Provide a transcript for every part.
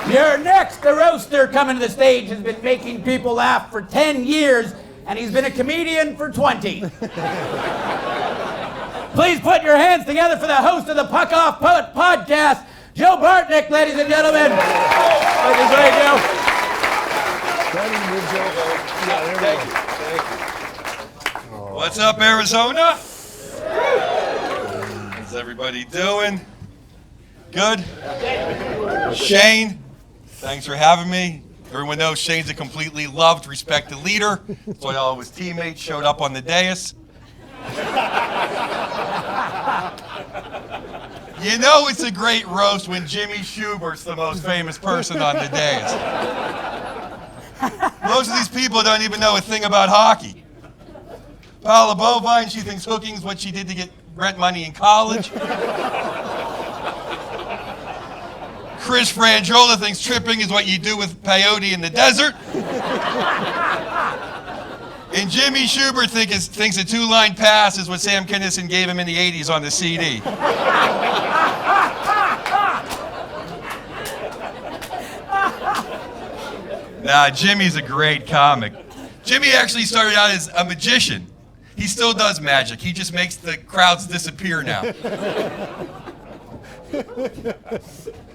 You're next. The roaster coming to the stage has been making people laugh for 10 years, and he's been a comedian for 20. Please put your hands together for the host of the Puck Off Poet Podcast, Joe Bartnick, ladies and gentlemen. Ladies and Joe. Thank you. What's up, Arizona? How's everybody doing? Good? Shane, thanks for having me. Everyone knows Shane's a completely loved, respected leader. That's why all of his teammates showed up on the dais. You know it's a great roast when Jimmy Schubert's the most famous person on the dais. Most of these people don't even know a thing about hockey. Paula Bovine, she thinks hooking's what she did to get rent money in college. Chris Frangiola thinks tripping is what you do with peyote in the desert. And Jimmy Schubert thinks a two-line pass is what Sam Kinison gave him in the 80s on the CD. Nah, Jimmy's a great comic. Jimmy actually started out as a magician. He still does magic. He just makes the crowds disappear now.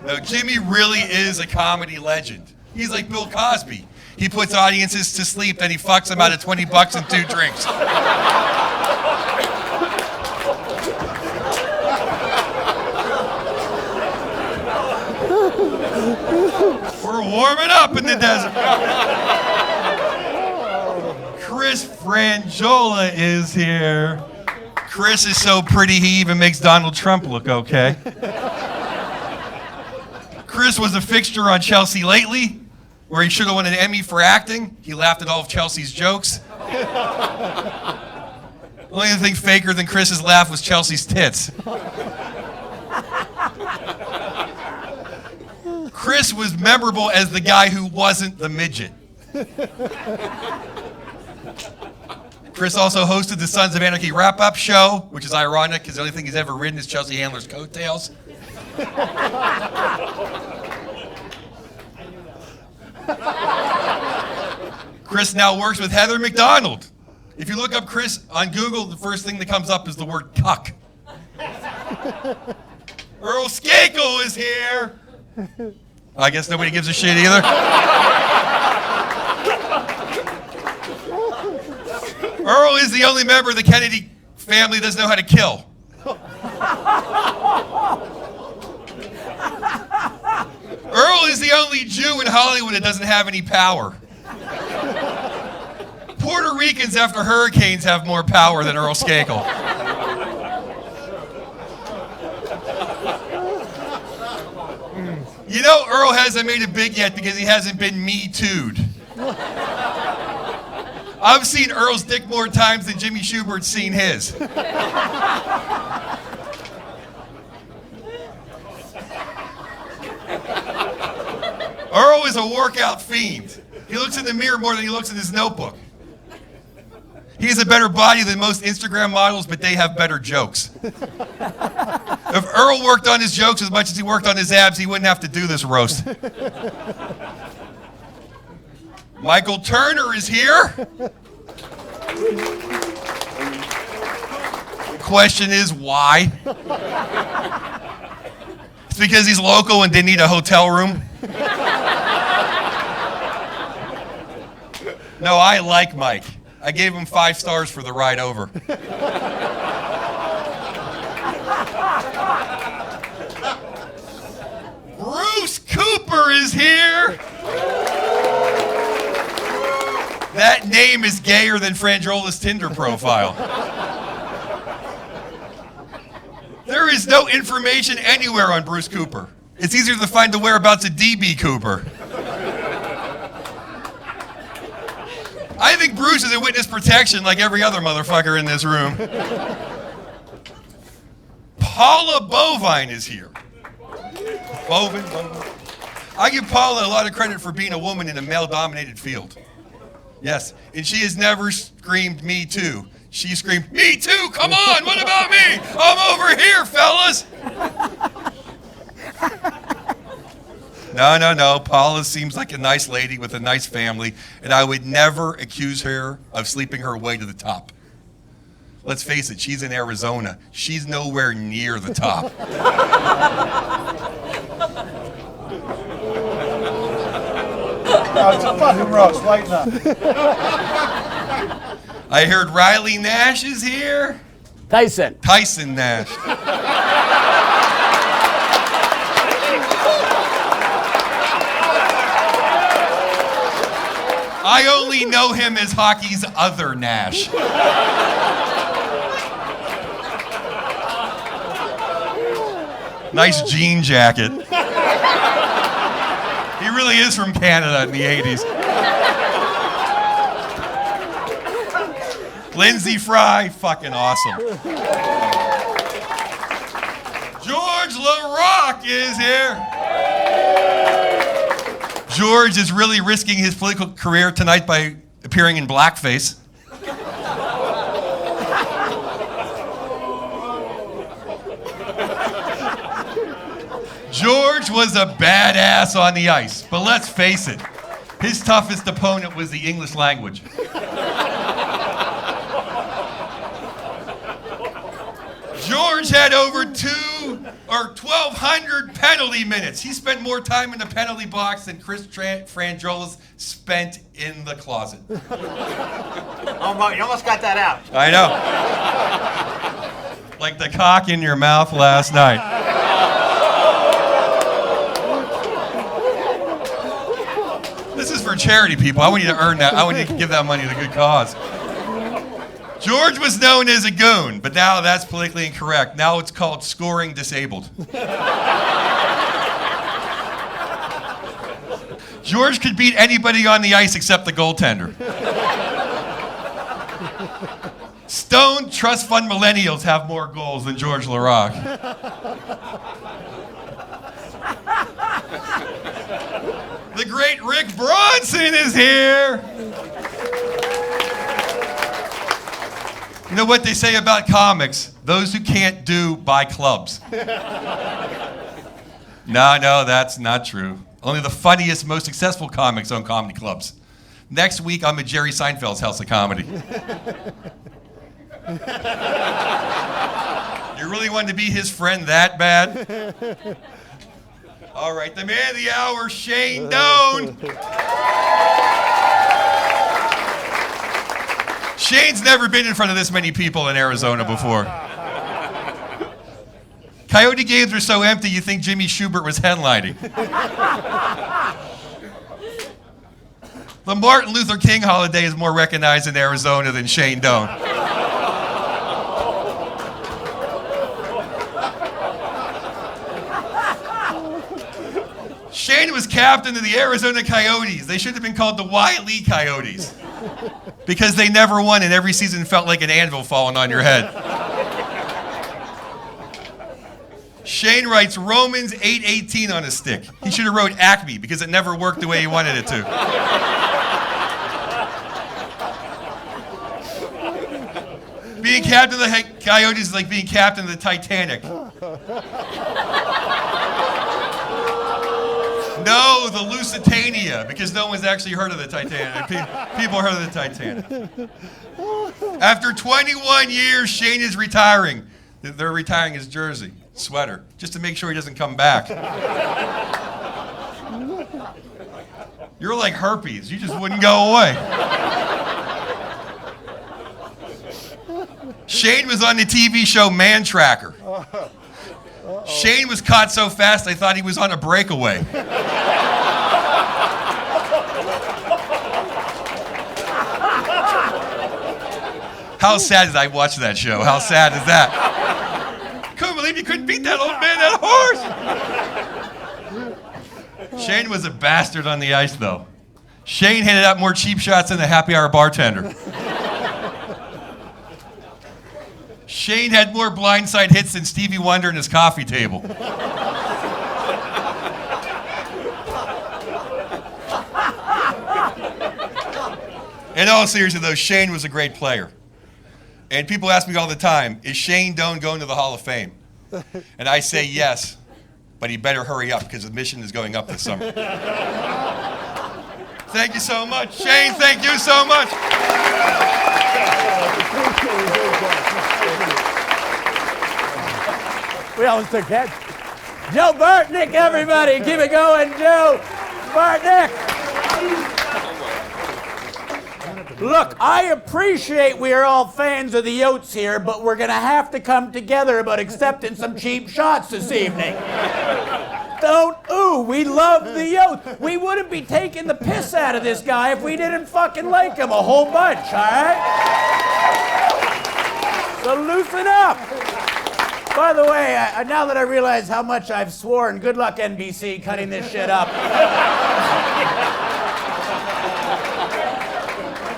No, Jimmy really is a comedy legend. He's like Bill Cosby. He puts audiences to sleep, then he fucks them out of $20 and 2 drinks. We're warming up in the desert. Chris Frangiola is here. Chris is so pretty he even makes Donald Trump look okay. Chris was a fixture on Chelsea Lately, where he should have won an Emmy for acting. He laughed at all of Chelsea's jokes. The only thing faker than Chris's laugh was Chelsea's tits. Chris was memorable as the guy who wasn't the midget. Chris also hosted the Sons of Anarchy wrap-up show, which is ironic because the only thing he's ever ridden is Chelsea Handler's coattails. Chris now works with Heather McDonald. If you look up Chris on Google, the first thing that comes up is the word cuck. Earl Skakel is here. I guess nobody gives a shit either. Earl is the only member of the Kennedy family that doesn't know how to kill. Earl is the only Jew in Hollywood that doesn't have any power. Puerto Ricans after hurricanes have more power than Earl Skakel. You know, Earl hasn't made it big yet because he hasn't been Me Too'd. I've seen Earl's dick more times than Jimmy Schubert's seen his. Earl is a workout fiend. He looks in the mirror more than he looks in his notebook. He has a better body than most Instagram models, but they have better jokes. If Earl worked on his jokes as much as he worked on his abs, he wouldn't have to do this roast. Michael Turner is here. The question is, why? It's because he's local and didn't need a hotel room. No, I like Mike. I gave him 5 stars for the ride over. Bruce Cooper is here. That name is gayer than Frangiola's Tinder profile. There is no information anywhere on Bruce Cooper. It's easier to find the whereabouts of D.B. Cooper. I think Bruce is in witness protection like every other motherfucker in this room. Paula Bovine is here. Bovine. I give Paula a lot of credit for being a woman in a male-dominated field. Yes, and she has never screamed, "Me too." She screamed, "Me too, come on, what about me? I'm over here, fellas." No. Paula seems like a nice lady with a nice family, and I would never accuse her of sleeping her way to the top. Let's face it, she's in Arizona. She's nowhere near the top. Oh, it's a fucking roast, lighten up. I heard Riley Nash is here. Tyson Nash. I only know him as hockey's other Nash. Nice jean jacket. He really is from Canada in the 80s. Lindsay Fry, fucking awesome. George LaRock is here. George is really risking his political career tonight by appearing in blackface. George was a badass on the ice, but let's face it, his toughest opponent was the English language. George had over 1,200 penalty minutes. He spent more time in the penalty box than Chris Frangiola spent in the closet. Oh, you almost got that out. I know. Like the cock in your mouth last night. This is for charity, people. I want you to earn that. I want you to give that money to a good cause. George was known as a goon, but now that's politically incorrect. Now it's called scoring disabled. George could beat anybody on the ice except the goaltender. Stone Trust Fund millennials have more goals than George LaRock. The great Rick Bronson is here. You know what they say about comics? Those who can't do buy clubs. No, that's not true. Only the funniest, most successful comics own comedy clubs. Next week, I'm at Jerry Seinfeld's House of Comedy. You really wanted to be his friend that bad? All right, the man of the hour, Shane Doan. Shane's never been in front of this many people in Arizona before. Coyote games were so empty, you think Jimmy Schubert was headlining. The Martin Luther King holiday is more recognized in Arizona than Shane Doan. Shane was captain of the Arizona Coyotes. They should have been called the Wyatt Lee Coyotes because they never won and every season felt like an anvil falling on your head. Shane writes Romans 8:18 on his stick. He should have wrote Acme because it never worked the way he wanted it to. Being captain of the Coyotes is like being captain of the Titanic. No, the Lusitania, because no one's actually heard of the Titanic. People heard of the Titanic. After 21 years, Shane is retiring. They're retiring his jersey, sweater, just to make sure he doesn't come back. You're like herpes. You just wouldn't go away. Shane was on the TV show Man Tracker. Shane was caught so fast I thought he was on a breakaway. How sad did I watch that show? How sad is that? Couldn't believe you couldn't beat that old man, that horse. Shane was a bastard on the ice, though. Shane handed out more cheap shots than the happy hour bartender. Shane had more blindside hits than Stevie Wonder in his coffee table. In all seriousness, though, Shane was a great player. And people ask me all the time, is Shane Doan going to the Hall of Fame? And I say yes. but he better hurry up because the mission is going up this summer. Thank you so much. Shane, thank you so much. We always took that. Joe Bartnick, everybody. Keep it going, Joe Bartnick. Look, I appreciate we are all fans of the Yotes here, but we're going to have to come together about accepting some cheap shots this evening. We love the Yotes. We wouldn't be taking the piss out of this guy if we didn't fucking like him a whole bunch, all right? So loosen up. By the way, now that I realize how much I've sworn, good luck NBC cutting this shit up.